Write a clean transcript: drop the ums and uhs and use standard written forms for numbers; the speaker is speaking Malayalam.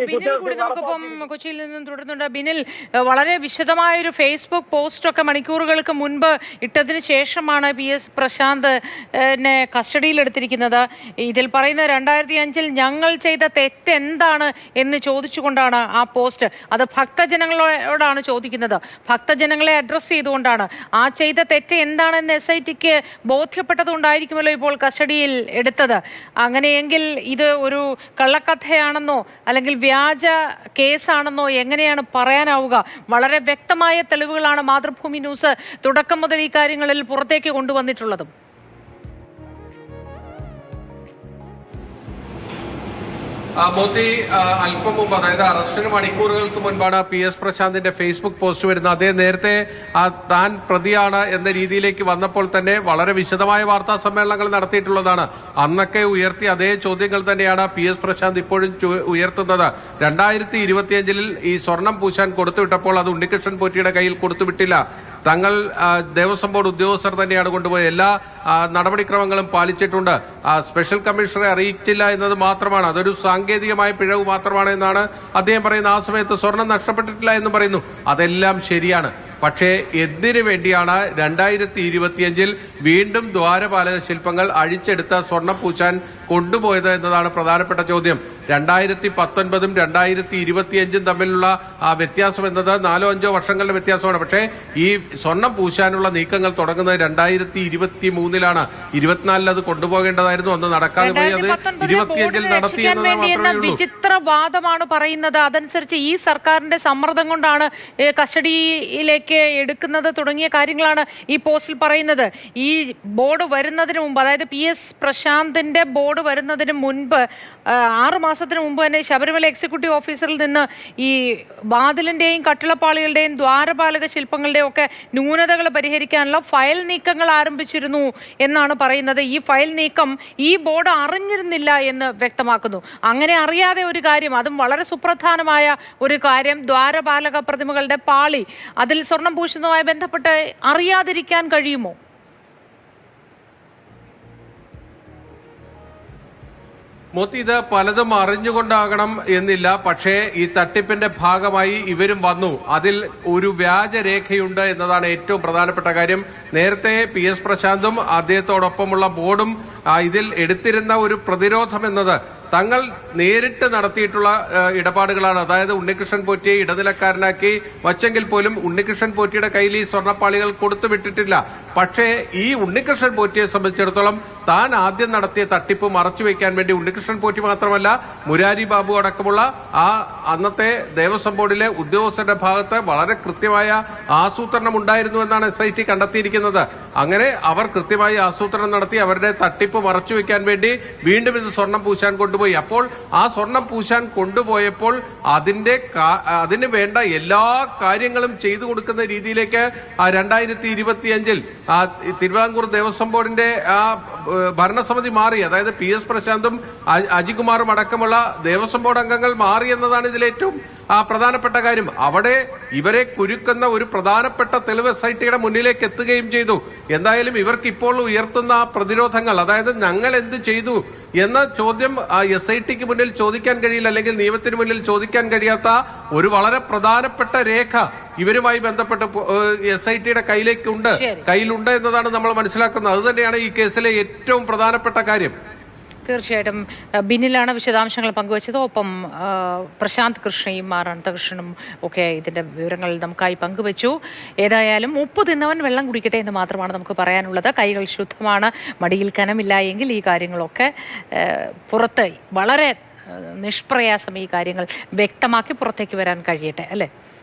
ബിനിൽ കൂടി നമുക്കിപ്പം കൊച്ചിയിൽ നിന്നും തുടരുന്നുണ്ട്. ബിനിൽ, വളരെ വിശദമായ ഒരു ഫേസ്ബുക്ക് പോസ്റ്റൊക്കെ മണിക്കൂറുകൾക്ക് മുൻപ് ഇട്ടതിന് ശേഷമാണ് PS പ്രശാന്ത് കസ്റ്റഡിയിലെടുത്തിരിക്കുന്നത്. ഇതിൽ പറയുന്ന 2005-ൽ ഞങ്ങൾ ചെയ്ത തെറ്റ് എന്താണ് എന്ന് ചോദിച്ചുകൊണ്ടാണ് ആ പോസ്റ്റ്. അത് ഭക്തജനങ്ങളോടാണ് ചോദിക്കുന്നത്, ഭക്തജനങ്ങളെ അഡ്രസ്സ് ചെയ്തുകൊണ്ടാണ്. ആ ചെയ്ത തെറ്റ് എന്താണെന്ന് SITക്ക് ബോധ്യപ്പെട്ടതുകൊണ്ടായിരിക്കുമല്ലോ ഇപ്പോൾ കസ്റ്റഡിയിൽ എടുത്തത്. അങ്ങനെയെങ്കിൽ ഇത് ഒരു കള്ളക്കഥയാണെന്നോ അല്ലെങ്കിൽ വ്യാജ കേസാണെന്നോ എങ്ങനെയാണ് പറയാനാവുക? വളരെ വ്യക്തമായ തെളിവുകളാണ് മാതൃഭൂമി ന്യൂസ് തുടക്കം മുതൽ ഈ കാര്യങ്ങളിൽ പുറത്തേക്ക് കൊണ്ടുവന്നിട്ടുള്ളതും. മോത്തി അല്പം മുമ്പ്, അതായത് അറസ്റ്റിന് മണിക്കൂറുകൾക്ക് മുൻപാണ് PS പ്രശാന്തിന്റെ ഫേസ്ബുക്ക് പോസ്റ്റ് വരുന്നത്. അദ്ദേഹം നേരത്തെ താൻ പ്രതിയാണ് എന്ന രീതിയിലേക്ക് വന്നപ്പോൾ തന്നെ വളരെ വിശദമായ വാർത്താ സമ്മേളനങ്ങൾ നടത്തിയിട്ടുള്ളതാണ്. അന്നൊക്കെ ഉയർത്തിയ അതേ ചോദ്യങ്ങൾ തന്നെയാണ് PS പ്രശാന്ത് ഇപ്പോഴും ഉയർത്തുന്നത്. 2025-ൽ ഈ സ്വർണം പൂശാൻ കൊടുത്തുവിട്ടപ്പോൾ അത് ഉണ്ണികൃഷ്ണൻ പോറ്റിയുടെ കയ്യിൽ കൊടുത്തുവിട്ടില്ല. തങ്ങൾ ദേവസ്വം ബോർഡ് ഉദ്യോഗസ്ഥർ തന്നെയാണ് കൊണ്ടുപോയത്. എല്ലാ നടപടിക്രമങ്ങളും പാലിച്ചിട്ടുണ്ട്. സ്പെഷ്യൽ കമ്മീഷണറെ അറിയിച്ചില്ല എന്നത് മാത്രമാണ്, അതൊരു സാങ്കേതികമായ പിഴവ് മാത്രമാണ് എന്നാണ് അദ്ദേഹം പറയുന്നത്. ആ സമയത്ത് സ്വർണം നഷ്ടപ്പെട്ടിട്ടില്ല എന്ന് പറയുന്നു. അതെല്ലാം ശരിയാണ്. പക്ഷേ എന്തിനു വേണ്ടിയാണ് 2025-ൽ വീണ്ടും ദ്വാരപാലക ശില്പങ്ങൾ അഴിച്ചെടുത്ത സ്വർണം പൂശാൻ കൊണ്ടുപോയത് എന്നതാണ് പ്രധാനപ്പെട്ട ചോദ്യം. 2019-ഉം 2025-ഉം തമ്മിലുള്ള ആ വ്യത്യാസം എന്നത് 4-5 വർഷങ്ങളുടെ വ്യത്യാസമാണ്. പക്ഷേ ഈ സ്വർണം പൂശാനുള്ള നീക്കങ്ങൾ തുടങ്ങുന്നത് 2023-ലാണ്. 24-ൽ അത് കൊണ്ടുപോകേണ്ടതായിരുന്നു, അന്ന് നടക്കാതെ പോയി. അത് 25-ൽ നടത്തി എന്നതാണ് മാത്രമേ ഉള്ളൂ. വിചിത്രവാദമാണ് പറയുന്നത്. അതനുസരിച്ച് ഈ സർക്കാരിന്റെ സമ്മർദ്ദം കൊണ്ടാണ് കസ്റ്റഡിയിലേക്ക് എടുക്കുന്നത് തുടങ്ങിയ കാര്യങ്ങളാണ് ഈ പോസ്റ്റിൽ പറയുന്നത്. ഈ ബോർഡ് വരുന്നതിന് മുമ്പ്, അതായത് PS പ്രശാന്തിന്റെ ബോർഡ് വരുന്നതിന് മുൻപ് 6 മാസത്തിന് മുമ്പ് തന്നെ ശബരിമല എക്സിക്യൂട്ടീവ് ഓഫീസറിൽ നിന്ന് ഈ വാതിലിന്റെയും കട്ടിളപ്പാളികളുടെയും ദ്വാരപാലക ശില്പങ്ങളുടെയും ഒക്കെ ന്യൂനതകൾ പരിഹരിക്കാനുള്ള ഫയൽ നീക്കങ്ങൾ ആരംഭിച്ചിരുന്നു എന്നാണ് പറയുന്നത്. ഈ ഫയൽ നീക്കം ഈ ബോർഡ് അറിഞ്ഞിരുന്നില്ല എന്ന് വ്യക്തമാക്കുന്നു. അങ്ങനെ അറിയാതെ ഒരു കാര്യം, അതും വളരെ സുപ്രധാനമായ ഒരു കാര്യം, ദ്വാരപാലക പ്രതിമകളുടെ പാളി അതിൽ സ്വർണം പൂശുന്നതുമായി ബന്ധപ്പെട്ട് അറിയാതിരിക്കാൻ കഴിയുമോ? മോത്തി, ഇത് പലതും അറിഞ്ഞുകൊണ്ടാകണം എന്നില്ല. പക്ഷേ ഈ തട്ടിപ്പിന്റെ ഭാഗമായി ഇവരും വന്നു. അതിൽ ഒരു വ്യാജരേഖയുണ്ട് എന്നതാണ് ഏറ്റവും പ്രധാനപ്പെട്ട കാര്യം. നേരത്തെ PS പ്രശാന്തും അദ്ദേഹത്തോടൊപ്പമുള്ള ബോർഡും ഇതിൽ എടുത്തിരുന്ന ഒരു പ്രതിരോധം എന്നത് തങ്ങൾ നേരിട്ട് നടത്തിയിട്ടുള്ള ഇടപാടുകളാണ്. അതായത് ഉണ്ണികൃഷ്ണൻ പോറ്റിയെ ഇടനിലക്കാരനാക്കി വച്ചെങ്കിൽ പോലും ഉണ്ണികൃഷ്ണൻ പോറ്റിയുടെ കയ്യിൽ ഈ സ്വർണ്ണപ്പാളികൾ കൊടുത്തുവിട്ടിട്ടില്ല. പക്ഷേ ഈ ഉണ്ണികൃഷ്ണൻ പോറ്റിയെ സംബന്ധിച്ചിടത്തോളം താൻ ആദ്യം നടത്തിയ തട്ടിപ്പ് മറച്ചുവെക്കാൻ വേണ്ടി ഉണ്ണികൃഷ്ണൻ പോറ്റി മാത്രമല്ല മുരാരി ബാബു അടക്കമുള്ള ആ അന്നത്തെ ദേവസ്വം ബോർഡിലെ ഉദ്യോഗസ്ഥരുടെ ഭാഗത്ത് വളരെ കൃത്യമായ ആസൂത്രണം ഉണ്ടായിരുന്നു എന്നാണ് SIT കണ്ടെത്തിയിരിക്കുന്നത്. അങ്ങനെ അവർ കൃത്യമായി ആസൂത്രണം നടത്തി അവരുടെ തട്ടിപ്പ് മറച്ചുവെക്കാൻ വേണ്ടി വീണ്ടും ഇത് സ്വർണം പൂശാൻ കൊണ്ടുപോയി. അപ്പോൾ ആ സ്വർണം പൂശാൻ കൊണ്ടുപോയപ്പോൾ അതിന് വേണ്ട എല്ലാ കാര്യങ്ങളും ചെയ്തു കൊടുക്കുന്ന രീതിയിലേക്ക് 2025-ൽ തിരുവിതാംകൂർ ദേവസ്വം ബോർഡിന്റെ ഭരണസമിതി മാറി. അതായത് PS പ്രശാന്തും അജികുമാറും അടക്കമുള്ള ദേവസ്വം ബോർഡ് അംഗങ്ങൾ മാറി എന്നതാണ് ഇതിലേറ്റവും പ്രധാനപ്പെട്ട കാര്യം. അവിടെ ഇവരെ കുരുക്കുന്ന ഒരു പ്രധാനപ്പെട്ട തെളിവ് SITയുടെ മുന്നിലേക്ക് എത്തുകയും ചെയ്തു. എന്തായാലും ഇവർക്ക് ഇപ്പോൾ ഉയർത്തുന്ന പ്രതിരോധങ്ങൾ, അതായത് ഞങ്ങൾ എന്ത് ചെയ്തു എന്ന ചോദ്യം SITക്ക് മുന്നിൽ ചോദിക്കാൻ കഴിയില്ല, അല്ലെങ്കിൽ നിയമത്തിന് മുന്നിൽ ചോദിക്കാൻ കഴിയാത്ത ഒരു വളരെ പ്രധാനപ്പെട്ട രേഖ ഇവരുമായി ബന്ധപ്പെട്ട് SITയുടെ കയ്യിലുണ്ട് എന്നതാണ് നമ്മൾ മനസ്സിലാക്കുന്നത്. അത് തന്നെയാണ് ഈ കേസിലെ ഏറ്റവും പ്രധാനപ്പെട്ട കാര്യം. തീർച്ചയായിട്ടും ബിനിലാണ് വിശദാംശങ്ങൾ പങ്കുവച്ചത്. ഒപ്പം പ്രശാന്ത് കൃഷ്ണയും അനന്തകൃഷ്ണനും ഒക്കെ ഇതിന്റെ വിവരങ്ങൾ നമുക്കായി പങ്കുവച്ചു. ഏതായാലും ഉപ്പ് തിന്നവൻ വെള്ളം കുടിക്കട്ടെ എന്ന് മാത്രമാണ് നമുക്ക് പറയാനുള്ളത്. കൈകൾ ശുദ്ധമാണ്, മടിയിൽ കനമില്ല എങ്കിൽ ഈ കാര്യങ്ങളൊക്കെ പുറത്ത് വളരെ നിഷ്പ്രയാസം ഈ കാര്യങ്ങൾ വ്യക്തമാക്കി പുറത്തേക്ക് വരാൻ കഴിയട്ടെ, അല്ലേ?